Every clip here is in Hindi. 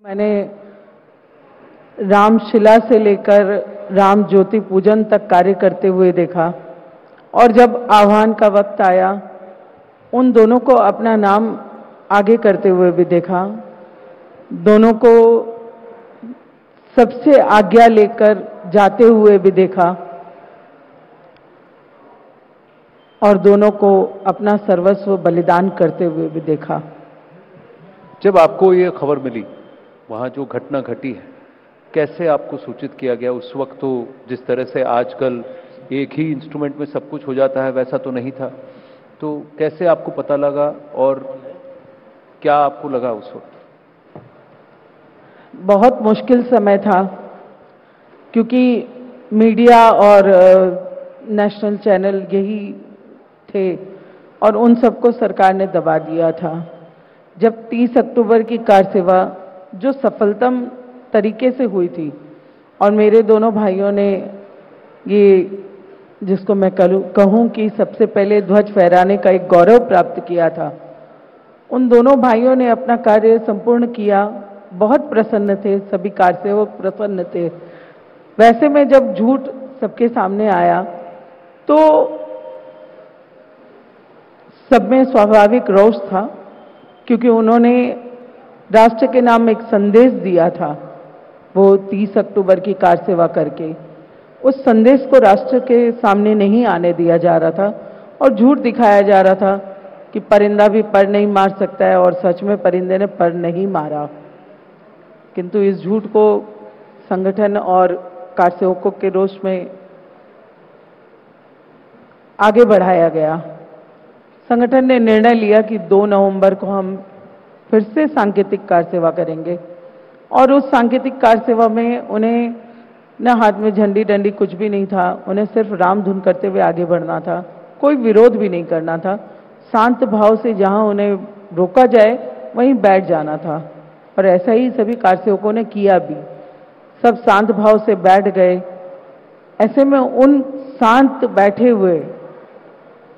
मैंने रामशिला से लेकर राम ज्योति पूजन तक कार्य करते हुए देखा और जब आह्वान का वक्त आया उन दोनों को अपना नाम आगे करते हुए भी देखा। दोनों को सबसे आज्ञा लेकर जाते हुए भी देखा और दोनों को अपना सर्वस्व बलिदान करते हुए भी देखा। जब आपको ये खबर मिली, वहां जो घटना घटी है, कैसे आपको सूचित किया गया? उस वक्त तो जिस तरह से आजकल एक ही इंस्ट्रूमेंट में सब कुछ हो जाता है, वैसा तो नहीं था। तो कैसे आपको पता लगा और क्या आपको लगा उस वक्त? बहुत मुश्किल समय था क्योंकि मीडिया और नेशनल चैनल यही थे और उन सबको सरकार ने दबा दिया था। जब 30 अक्टूबर की कार सेवा जो सफलतम तरीके से हुई थी और मेरे दोनों भाइयों ने ये, जिसको मैं कहूँ कि सबसे पहले ध्वज फहराने का एक गौरव प्राप्त किया था, उन दोनों भाइयों ने अपना कार्य संपूर्ण किया। बहुत प्रसन्न थे, सभी कारसेवक प्रसन्न थे। वैसे में जब झूठ सबके सामने आया तो सब में स्वाभाविक रोष था क्योंकि उन्होंने राष्ट्र के नाम एक संदेश दिया था, वो 30 अक्टूबर की कार सेवा करके। उस संदेश को राष्ट्र के सामने नहीं आने दिया जा रहा था और झूठ दिखाया जा रहा था कि परिंदा भी पर नहीं मार सकता है, और सच में परिंदे ने पर नहीं मारा। किंतु इस झूठ को संगठन और कारसेवकों के रोष में आगे बढ़ाया गया। संगठन ने निर्णय लिया कि 2 नवंबर को हम फिर से सांकेतिक कार सेवा करेंगे और उस सांकेतिक कार सेवा में उन्हें न हाथ में झंडी डंडी कुछ भी नहीं था, उन्हें सिर्फ राम धुन करते हुए आगे बढ़ना था, कोई विरोध भी नहीं करना था। शांत भाव से जहां उन्हें रोका जाए वहीं बैठ जाना था और ऐसा ही सभी कारसेवकों ने किया भी। सब शांत भाव से बैठ गए। ऐसे में उन शांत बैठे हुए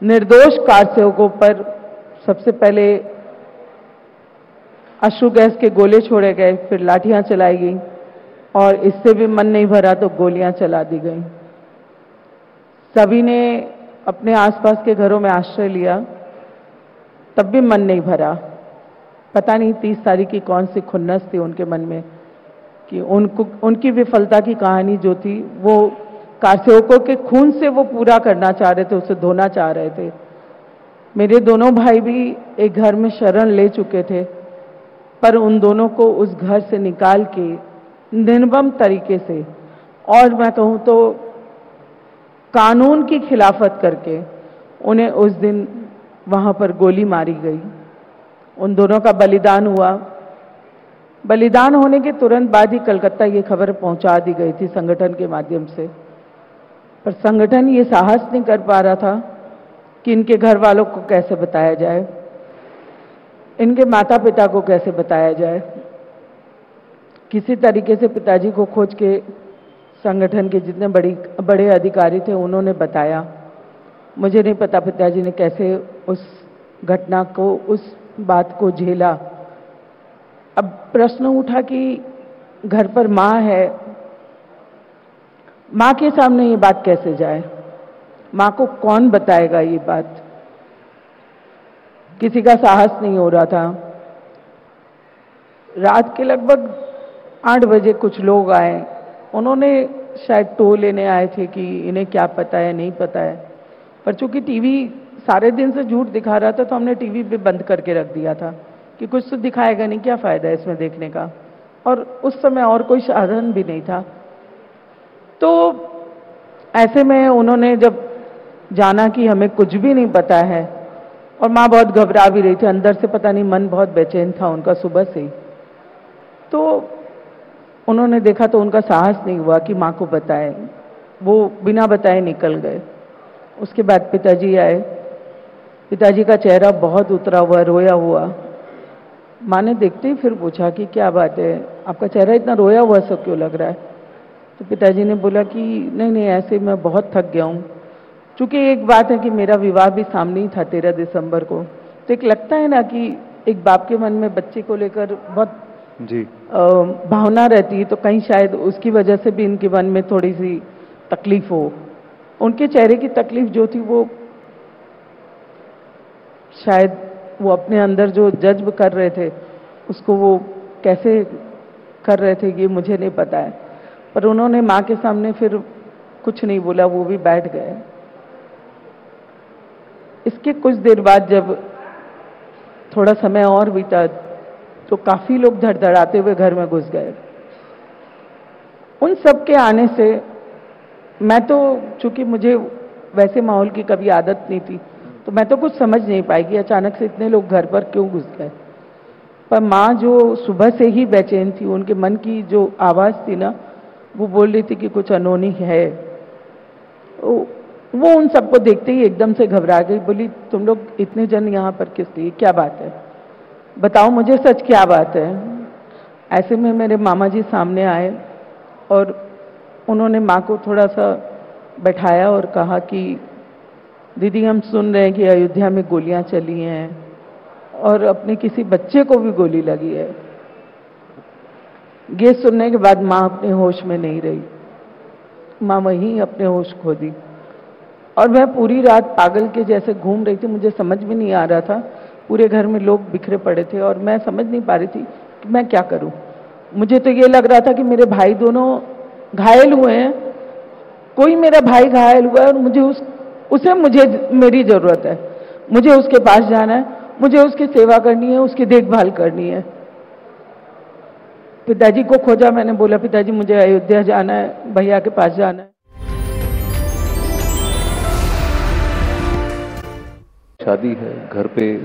निर्दोष कारसेवकों पर सबसे पहले अश्रु गैस के गोले छोड़े गए, फिर लाठियां चलाई गई और इससे भी मन नहीं भरा तो गोलियां चला दी गई। सभी ने अपने आसपास के घरों में आश्रय लिया, तब भी मन नहीं भरा। पता नहीं 30 तारीख की कौन सी खुन्नस थी उनके मन में कि उनकी विफलता की कहानी जो थी वो कारसेवकों के खून से वो पूरा करना चाह रहे थे, उसे धोना चाह रहे थे। मेरे दोनों भाई भी एक घर में शरण ले चुके थे, पर उन दोनों को उस घर से निकाल के निर्मम तरीके से, और मैं कहूँ तो कानून की खिलाफत करके, उन्हें उस दिन वहां पर गोली मारी गई। उन दोनों का बलिदान हुआ। बलिदान होने के तुरंत बाद ही कलकत्ता ये खबर पहुंचा दी गई थी संगठन के माध्यम से, पर संगठन ये साहस नहीं कर पा रहा था कि इनके घर वालों को कैसे बताया जाए, इनके माता पिता को कैसे बताया जाए। किसी तरीके से पिताजी को खोज के संगठन के जितने बड़े अधिकारी थे उन्होंने बताया। मुझे नहीं पता पिताजी ने कैसे उस घटना को, उस बात को झेला। अब प्रश्न उठा कि घर पर माँ है, माँ के सामने ये बात कैसे जाए, माँ को कौन बताएगा ये बात। किसी का साहस नहीं हो रहा था। रात के लगभग 8 बजे कुछ लोग आए, उन्होंने शायद टो लेने आए थे कि इन्हें क्या पता है नहीं पता है, पर चूंकि टीवी सारे दिन से झूठ दिखा रहा था तो हमने टीवी भी बंद करके रख दिया था कि कुछ तो दिखाएगा नहीं, क्या फायदा है इसमें देखने का। और उस समय और कोई साधन भी नहीं था। तो ऐसे में उन्होंने जब जाना कि हमें कुछ भी नहीं पता है, और माँ बहुत घबरा भी रही थी अंदर से, पता नहीं मन बहुत बेचैन था उनका सुबह से ही, तो उन्होंने देखा तो उनका साहस नहीं हुआ कि माँ को बताए। वो बिना बताए निकल गए। उसके बाद पिताजी आए। पिताजी का चेहरा बहुत उतरा हुआ, रोया हुआ। माँ ने देखते ही फिर पूछा कि क्या बात है, आपका चेहरा इतना रोया हुआ सब क्यों लग रहा है? तो पिताजी ने बोला कि नहीं नहीं, ऐसे मैं बहुत थक गया हूँ। चूंकि एक बात है कि मेरा विवाह भी सामने ही था 13 दिसंबर को, तो एक लगता है ना कि एक बाप के मन में बच्चे को लेकर बहुत जी। भावना रहती है, तो कहीं शायद उसकी वजह से भी इनके मन में थोड़ी सी तकलीफ हो। उनके चेहरे की तकलीफ जो थी वो शायद वो अपने अंदर जो जज्ब कर रहे थे उसको वो कैसे कर रहे थे ये मुझे नहीं पता है, पर उन्होंने माँ के सामने फिर कुछ नहीं बोला, वो भी बैठ गए। इसके कुछ देर बाद जब थोड़ा समय और बीता तो काफी लोग धड़धड़ाते हुए घर में घुस गए। उन सब के आने से मैं तो, चूंकि मुझे वैसे माहौल की कभी आदत नहीं थी, तो मैं तो कुछ समझ नहीं पाई कि अचानक से इतने लोग घर पर क्यों घुस गए। पर माँ जो सुबह से ही बेचैन थी, उनके मन की जो आवाज थी ना, वो बोल रही थी कि कुछ अनहोनी है। वो उन सबको देखते ही एकदम से घबरा गई, बोली तुम लोग इतने जन यहाँ पर किस लिए, क्या बात है, बताओ मुझे सच क्या बात है। ऐसे में मेरे मामा जी सामने आए और उन्होंने माँ को थोड़ा सा बैठाया और कहा कि दीदी हम सुन रहे हैं कि अयोध्या में गोलियां चली हैं और अपने किसी बच्चे को भी गोली लगी है। ये सुनने के बाद माँ अपने होश में नहीं रही, माँ वहीं अपने होश खो दी और मैं पूरी रात पागल के जैसे घूम रही थी। मुझे समझ में नहीं आ रहा था, पूरे घर में लोग बिखरे पड़े थे और मैं समझ नहीं पा रही थी कि मैं क्या करूं। मुझे तो ये लग रहा था कि मेरे भाई दोनों घायल हुए हैं, कोई मेरा भाई घायल हुआ है और मुझे मेरी जरूरत है, मुझे उसके पास जाना है, मुझे उसकी सेवा करनी है, उसकी देखभाल करनी है। पिताजी को खोजा, मैंने बोला पिताजी मुझे अयोध्या जाना है, भैया के पास जाना है। शादी है घर पे,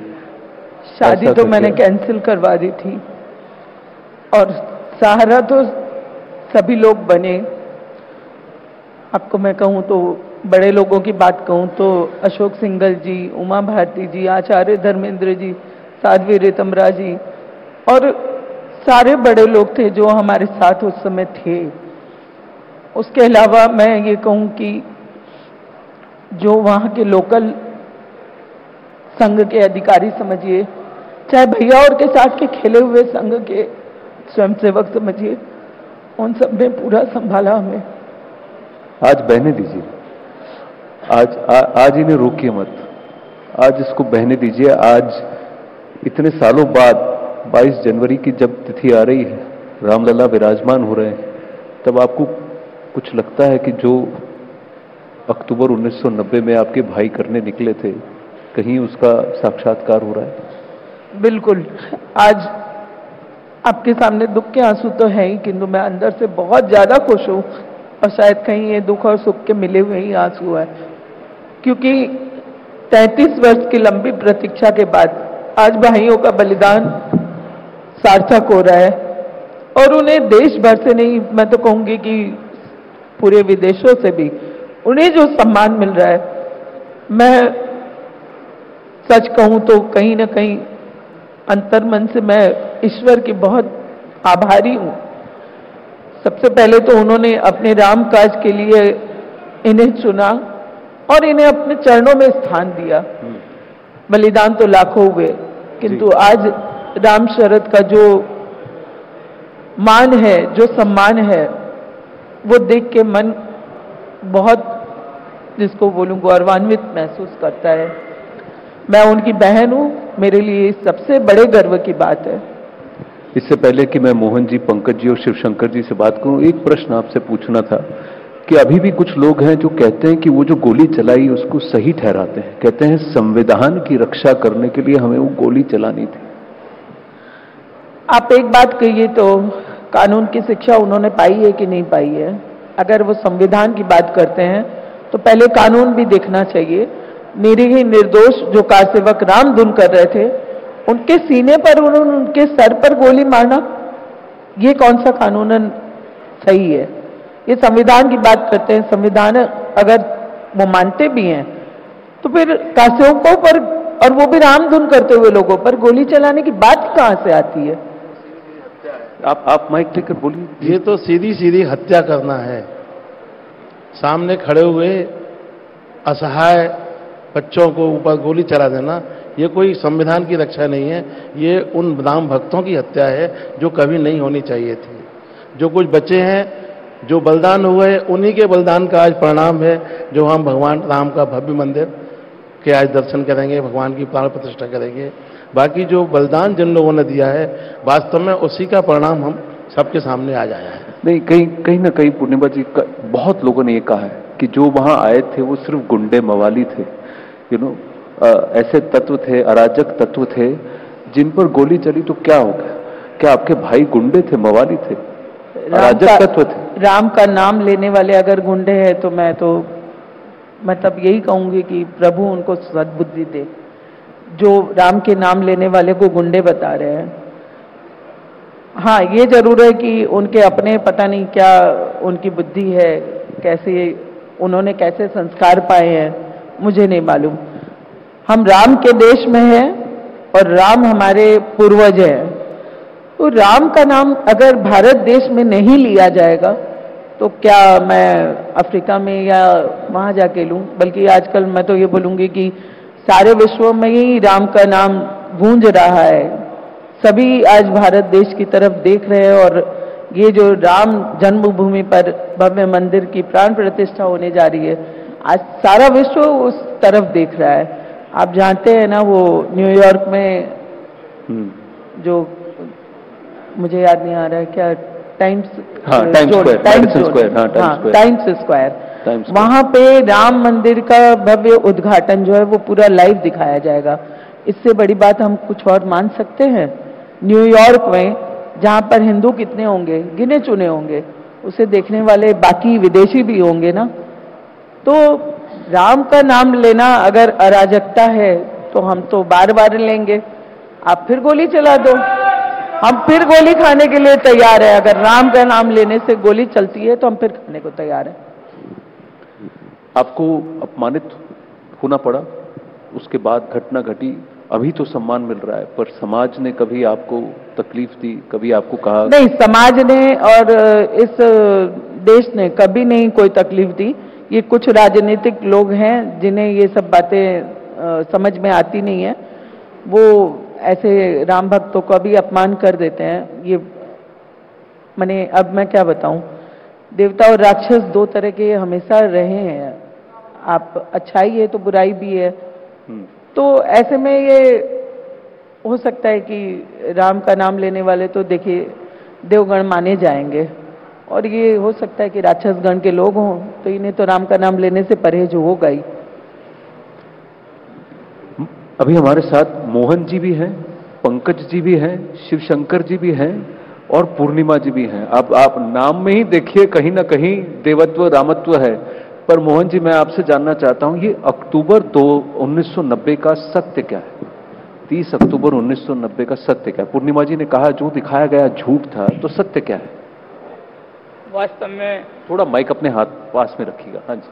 शादी तो मैंने कैंसिल करवा दी थी और सहारा तो सभी लोग बने। आपको मैं कहूं तो बड़े लोगों की बात कहूं तो अशोक सिंघल जी, उमा भारती जी, आचार्य धर्मेंद्र जी, साध्वी रीतमरा जी और सारे बड़े लोग थे जो हमारे साथ उस समय थे। उसके अलावा मैं ये कहूं कि जो वहां के लोकल संघ के अधिकारी समझिए, चाहे भैया और के साथ के खेले हुए संघ के स्वयंसेवक समझिए, उन सब ने पूरा संभाला हमें। आज बहने दीजिए, आज इन्हें रोकिए मत, आज इसको बहने दीजिए। आज इतने सालों बाद 22 जनवरी की जब तिथि आ रही है, रामलला विराजमान हो रहे हैं, तब आपको कुछ लगता है कि जो अक्टूबर 1990 में आपके भाई करने निकले थे, कहीं उसका साक्षात्कार हो रहा है? बिल्कुल। आज आपके सामने दुख के आंसू तो है ही, किंतु मैं अंदर से बहुत ज्यादा खुश हूं और शायद कहीं ये दुख और सुख के मिले हुए ही आंसू है, क्योंकि 33 वर्ष की लंबी प्रतीक्षा के बाद आज भाइयों का बलिदान सार्थक हो रहा है और उन्हें देश भर से नहीं, मैं तो कहूंगी कि पूरे विदेशों से भी उन्हें जो सम्मान मिल रहा है, मैं सच कहूं तो कहीं ना कहीं अंतर्मन से मैं ईश्वर की बहुत आभारी हूं। सबसे पहले तो उन्होंने अपने राम काज के लिए इन्हें चुना और इन्हें अपने चरणों में स्थान दिया। बलिदान तो लाखों हुए, किंतु आज राम शरद का जो मान है, जो सम्मान है, वो देख के मन बहुत, जिसको बोलूं, गौरवान्वित महसूस करता है। मैं उनकी बहन हूं, मेरे लिए सबसे बड़े गर्व की बात है। इससे पहले कि मैं मोहन जी, पंकज जी और शिवशंकर जी से बात करूं, एक प्रश्न आपसे पूछना था कि अभी भी कुछ लोग हैं जो कहते हैं कि वो जो गोली चलाई उसको सही ठहराते हैं, कहते हैं संविधान की रक्षा करने के लिए हमें वो गोली चलानी थी। आप एक बात कहिए तो कानून की शिक्षा उन्होंने पाई है कि नहीं पाई है? अगर वो संविधान की बात करते हैं तो पहले कानून भी देखना चाहिए। निरीह निर्दोष जो कार सेवक राम धुन कर रहे थे, उनके सीने पर उनके सर पर गोली मारना, ये कौन सा कानूनन सही है? ये संविधान की बात करते हैं, संविधान अगर वो मानते भी हैं तो फिर कासेवकों पर, और वो भी राम धुन करते हुए लोगों पर गोली चलाने की बात कहां से आती है? आप माइक लेकर बोलिए। ये तो सीधी सीधी हत्या करना है। सामने खड़े हुए असहाय बच्चों को ऊपर गोली चला देना, ये कोई संविधान की रक्षा नहीं है, ये उन राम भक्तों की हत्या है जो कभी नहीं होनी चाहिए थी। जो कुछ बच्चे हैं, जो बलिदान हुए, उन्हीं के बलिदान का आज परिणाम है जो हम भगवान राम का भव्य मंदिर के आज दर्शन करेंगे, भगवान की प्राण प्रतिष्ठा करेंगे। बाकी जो बलिदान जिन लोगों ने दिया है, वास्तव में उसी का परिणाम हम सबके सामने आ जाया है। नहीं, कहीं ना कहीं पूर्णिमा जी, बहुत लोगों ने ये कहा है कि जो वहां आए थे वो सिर्फ गुंडे मवाली थे, ऐसे तत्व थे, अराजक तत्व थे जिन पर गोली चली तो क्या हो गया? क्या आपके भाई गुंडे थे, मवाली थे, अराजक तत्व थे? राम का नाम लेने वाले अगर गुंडे हैं तो मैं तो मतलब यही कहूंगी कि प्रभु उनको सद्बुद्धि दे, जो राम के नाम लेने वाले को गुंडे बता रहे हैं। हाँ, ये जरूर है कि उनके अपने पता नहीं क्या उनकी बुद्धि है, कैसे उन्होंने कैसे संस्कार पाए हैं, मुझे नहीं मालूम। हम राम के देश में हैं और राम हमारे पूर्वज हैं, तो राम का नाम अगर भारत देश में नहीं लिया जाएगा तो क्या मैं अफ्रीका में या वहाँ जाके लूँ? बल्कि आजकल मैं तो ये बोलूँगी कि सारे विश्व में ही राम का नाम गूंज रहा है। सभी आज भारत देश की तरफ देख रहे हैं और ये जो राम जन्मभूमि पर भव्य मंदिर की प्राण प्रतिष्ठा होने जा रही है, आज सारा विश्व उस तरफ देख रहा है। आप जानते हैं ना, वो न्यूयॉर्क में जो मुझे याद नहीं आ रहा है क्या, टाइम्स स्क्वायर, वहां पे राम मंदिर का भव्य उद्घाटन जो है वो पूरा लाइव दिखाया जाएगा। इससे बड़ी बात हम कुछ और मान सकते हैं? न्यूयॉर्क में जहां पर हिंदू कितने होंगे, गिने चुने होंगे, उसे देखने वाले बाकी विदेशी भी होंगे ना। तो राम का नाम लेना अगर अराजकता है तो हम तो बार बार लेंगे। आप फिर गोली चला दो, हम फिर गोली खाने के लिए तैयार है। अगर राम का नाम लेने से गोली चलती है तो हम फिर खाने को तैयार है। आपको अपमानित होना पड़ा, उसके बाद घटना घटी, अभी तो सम्मान मिल रहा है, पर समाज ने कभी आपको तकलीफ दी, कभी आपको कहा? नहीं, समाज ने और इस देश ने कभी नहीं कोई तकलीफ दी। ये कुछ राजनीतिक लोग हैं जिन्हें ये सब बातें समझ में आती नहीं है, वो ऐसे राम भक्तों का भी अपमान कर देते हैं। ये मैंने, अब मैं क्या बताऊं, देवता और राक्षस दो तरह के हमेशा रहे हैं। आप अच्छाई है तो बुराई भी है, तो ऐसे में ये हो सकता है कि राम का नाम लेने वाले तो देखिए देवगण माने जाएंगे, और ये हो सकता है कि राक्षस गण के लोग हों, तो इन्हें तो राम का नाम लेने से परहेज होगा ही। अभी हमारे साथ मोहन जी भी हैं, पंकज जी भी हैं, शिव शंकर जी भी हैं और पूर्णिमा जी भी हैं। आप नाम में ही देखिए कहीं ना कहीं देवत्व रामत्व है। पर मोहन जी, मैं आपसे जानना चाहता हूं, ये अक्टूबर 1990 का सत्य क्या है? 30 अक्टूबर 1990 का सत्य क्या है? पूर्णिमा जी ने कहा जो दिखाया गया झूठ था, तो सत्य क्या है? वास्तव में, थोड़ा माइक अपने हाथ पास में रखिएगा। हाँ जी।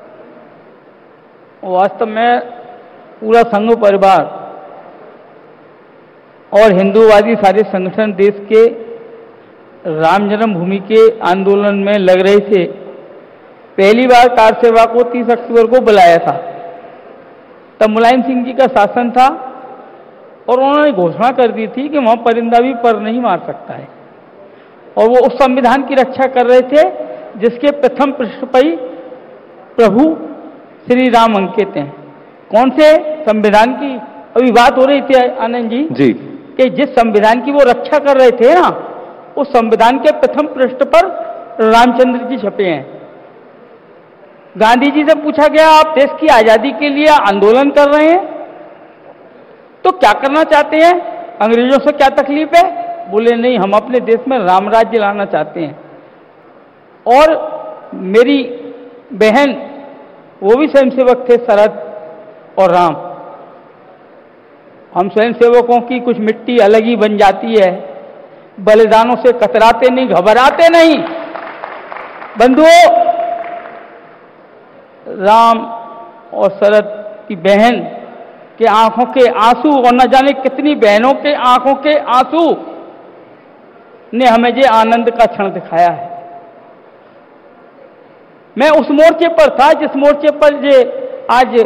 वास्तव में पूरा संघ परिवार और हिंदूवादी सारे संगठन देश के राम जन्मभूमि के आंदोलन में लग रहे थे। पहली बार कार सेवा को 30 अक्टूबर को बुलाया था, तब मुलायम सिंह जी का शासन था और उन्होंने घोषणा कर दी थी कि वहां परिंदा भी पर नहीं मार सकता है, और वो उस संविधान की रक्षा कर रहे थे जिसके प्रथम पृष्ठ पर ही प्रभु श्री राम अंकित हैं। कौन से संविधान की अभी बात हो रही थी आनंद जी? कि जिस संविधान की वो रक्षा कर रहे थे ना, उस संविधान के प्रथम पृष्ठ पर रामचंद्र जी छपे हैं। गांधी जी से पूछा गया, आप देश की आजादी के लिए आंदोलन कर रहे हैं तो क्या करना चाहते हैं, अंग्रेजों से क्या तकलीफ है? बोले नहीं, हम अपने देश में राम राज्य लाना चाहते हैं। और मेरी बहन, वो भी स्वयंसेवक थे, शरद और राम। हम स्वयंसेवकों की कुछ मिट्टी अलग ही बन जाती है, बलिदानों से कतराते नहीं, घबराते नहीं। बंधुओं, राम और शरद की बहन के आंखों के आंसू और न जाने कितनी बहनों के आंखों के आंसू ने हमें ये आनंद का क्षण दिखाया है। मैं उस मोर्चे पर था जिस मोर्चे पर ये आज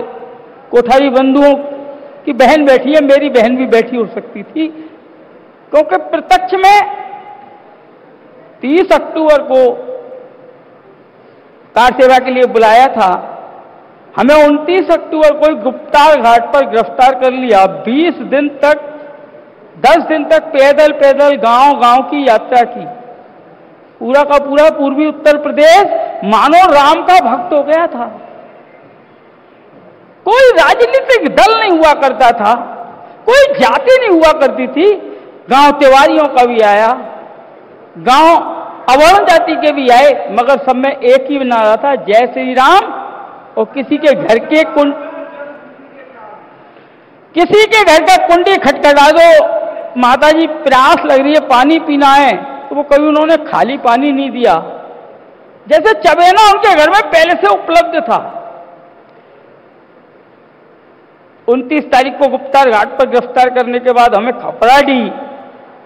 कोठारी बंधुओं कि बहन बैठी है, मेरी बहन भी बैठी हो सकती थी, क्योंकि प्रत्यक्ष में 30 अक्टूबर को कार सेवा के लिए बुलाया था। हमें 29 अक्टूबर को गुप्तार घाट पर गिरफ्तार कर लिया। 20 दिन तक, 10 दिन तक पैदल पैदल गांव-गांव की यात्रा की। पूरा का पूरा पूर्वी उत्तर प्रदेश मानो राम का भक्त हो गया था। कोई राजनीतिक दल नहीं हुआ करता था, कोई जाति नहीं हुआ करती थी। गांव तिवारियों का भी आया, गांव अवर्ण जाति के भी आए, मगर सब में एक ही नारा था, जय श्री राम। और किसी के घर का कुंडी खटखटा दो, माताजी प्यास लग रही है, पानी पीना है, तो वो कभी उन्होंने खाली पानी नहीं दिया। जैसे चबेना उनके घर में पहले से उपलब्ध था। 29 तारीख को गुप्तार घाट पर गिरफ्तार करने के बाद हमें खपराडीह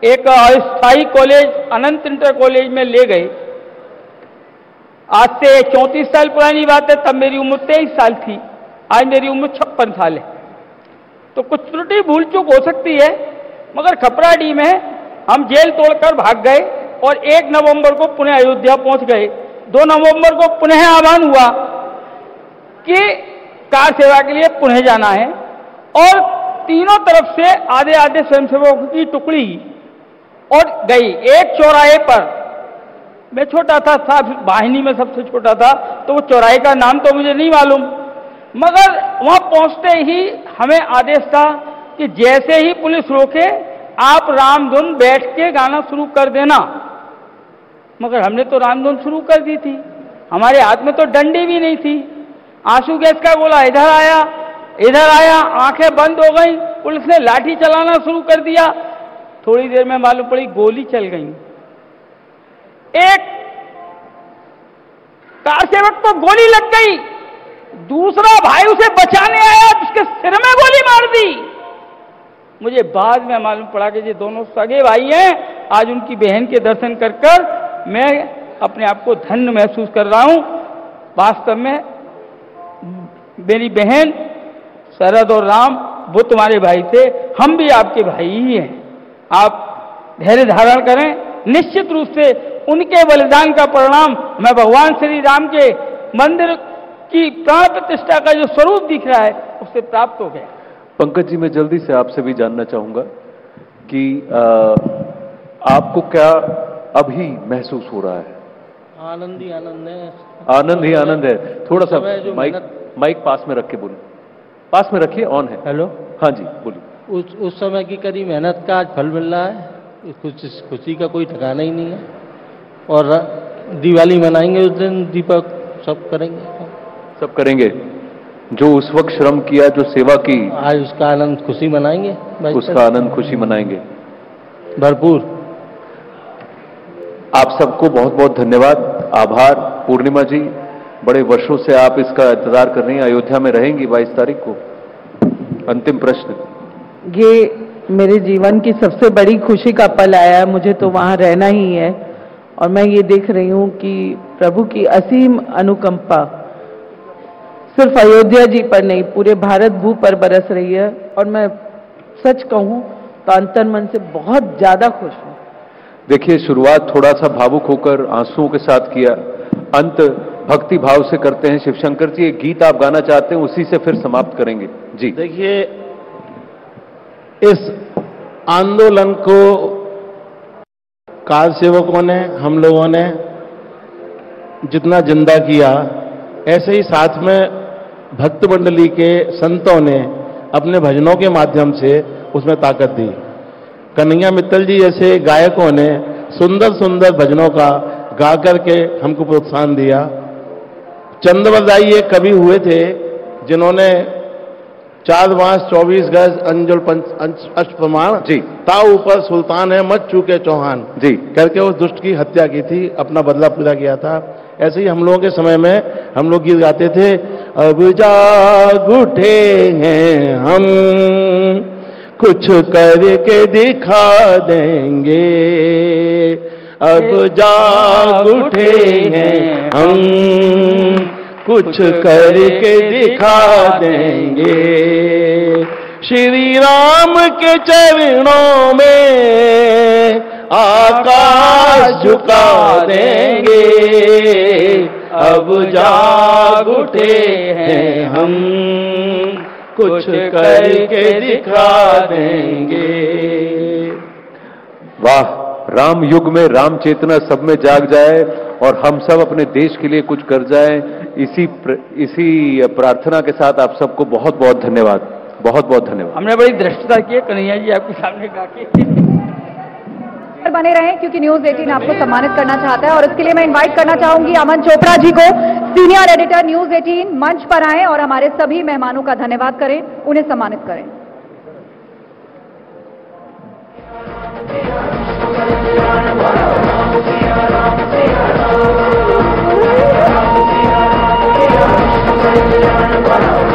एक अस्थायी कॉलेज, अनंत इंटर कॉलेज में ले गए। आज से 34 साल पुरानी बात है, तब मेरी उम्र 23 साल थी, आज मेरी उम्र 56 साल है। तो कुछ त्रुटि भूल चूक हो सकती है, मगर खपराडीह में हम जेल तोड़कर भाग गए और 1 नवंबर को पुनः अयोध्या पहुंच गए। 2 नवंबर को पुनः आह्वान हुआ कि कार सेवा के लिए पुनः जाना है, और तीनों तरफ से आधे आधे स्वयंसेवकों की टुकड़ी और गई। एक चौराहे पर, मैं छोटा था, वाहिनी में सबसे छोटा था, तो वो चौराहे का नाम तो मुझे नहीं मालूम, मगर वहां पहुंचते ही हमें आदेश था कि जैसे ही पुलिस रोके आप रामधुन बैठ के गाना शुरू कर देना। मगर हमने तो रामधुन शुरू कर दी थी, हमारे हाथ में तो डंडी भी नहीं थी। आंसू गैस का गोला इधर आया, आंखें बंद हो गई, पुलिस ने लाठी चलाना शुरू कर दिया। थोड़ी देर में मालूम पड़ी गोली चल गई। एक कार सेवक को गोली लग गई, दूसरा भाई उसे बचाने आया, उसके सिर में गोली मार दी। मुझे बाद में मालूम पड़ा कि ये दोनों सगे भाई हैं। आज उनकी बहन के दर्शन कर कर मैं अपने आप को धन्य महसूस कर रहा हूं। वास्तव में मेरी बहन शरद और राम, वो तुम्हारे भाई थे, हम भी आपके भाई ही हैं। आप धैर्य धारण करें, निश्चित रूप से उनके बलिदान का परिणाम मैं भगवान श्री राम के मंदिर की प्राण प्रतिष्ठा का जो स्वरूप दिख रहा है उससे प्राप्त हो गया। पंकज जी, मैं जल्दी से आपसे भी जानना चाहूंगा कि आपको क्या अभी महसूस हो रहा है? आनंद ही आनंद है। आनंद ही आनंद है। थोड़ा सा माइक पास में रख के बोलो, पास में रखिए, ऑन है। हेलो, हाँ जी बोलिए। उस समय की कड़ी मेहनत का आज फल मिल रहा है। कुछ खुशी का कोई ठिकाना ही नहीं है। और दिवाली मनाएंगे उस दिन, दीपक सब करेंगे जो उस वक्त श्रम किया, जो सेवा की, आज उसका आनंद खुशी मनाएंगे, उसका आनंद खुशी मनाएंगे भरपूर। आप सबको बहुत बहुत धन्यवाद, आभार। पूर्णिमा जी, बड़े वर्षों से आप इसका इंतजार कर रही हैं, अयोध्या में रहेंगी 22 तारीख को। अंतिम प्रश्न। ये मेरे जीवन की सबसे बड़ी खुशी का पल आया है, मुझे तो वहां रहना ही है। और मैं ये देख रही हूं कि प्रभु की असीम अनुकंपा सिर्फ अयोध्या जी पर नहीं, पूरे भारत भू पर बरस रही है। और मैं सच कहूं तो अंतर्मन मन से बहुत ज्यादा खुश हूं। देखिए, शुरुआत थोड़ा सा भावुक होकर आंसुओं के साथ किया, अंत भक्ति भाव से करते हैं। शिवशंकर जी, एक गीत आप गाना चाहते हैं, उसी से फिर समाप्त करेंगे जी। देखिए, इस आंदोलन को कार सेवकों ने, हम लोगों ने जितना जिंदा किया, ऐसे ही साथ में भक्त मंडली के संतों ने अपने भजनों के माध्यम से उसमें ताकत दी। कन्हैया मित्तल जी जैसे गायकों ने सुंदर सुंदर भजनों का गा करके हमको प्रोत्साहन दिया। चंद्रवरदाई एक कवि हुए थे जिन्होंने 4 बांस 24 गज अंजुल अष्टप्रमाण जी, ता ऊपर सुल्तान है मत चूके चौहान जी करके उस दुष्ट की हत्या की थी, अपना बदला पूरा किया था। ऐसे ही हम लोगों के समय में हम लोग गीत गाते थे, अब जाग उठे हैं हम, कुछ करके दिखा देंगे। अब जाग उठे हैं हम, कुछ करके दिखा देंगे। श्री राम के चरणों में आकाश झुका देंगे, अब जाग उठे हैं हम, कुछ करके दिखा देंगे। वाह, राम युग में राम चेतना सब में जाग जाए और हम सब अपने देश के लिए कुछ कर जाएं, इसी प्रार्थना के साथ आप सबको बहुत बहुत धन्यवाद, बहुत बहुत धन्यवाद। हमने बड़ी दृष्टता की है कन्हैया जी आपके सामने गा के। बने रहें क्योंकि न्यूज़ 18 आपको सम्मानित करना चाहता है और इसके लिए मैं इनवाइट करना चाहूंगी अमन चोपड़ा जी को, सीनियर एडिटर न्यूज़ 18, मंच पर आएं और हमारे सभी मेहमानों का धन्यवाद करें, उन्हें सम्मानित करें। Wow.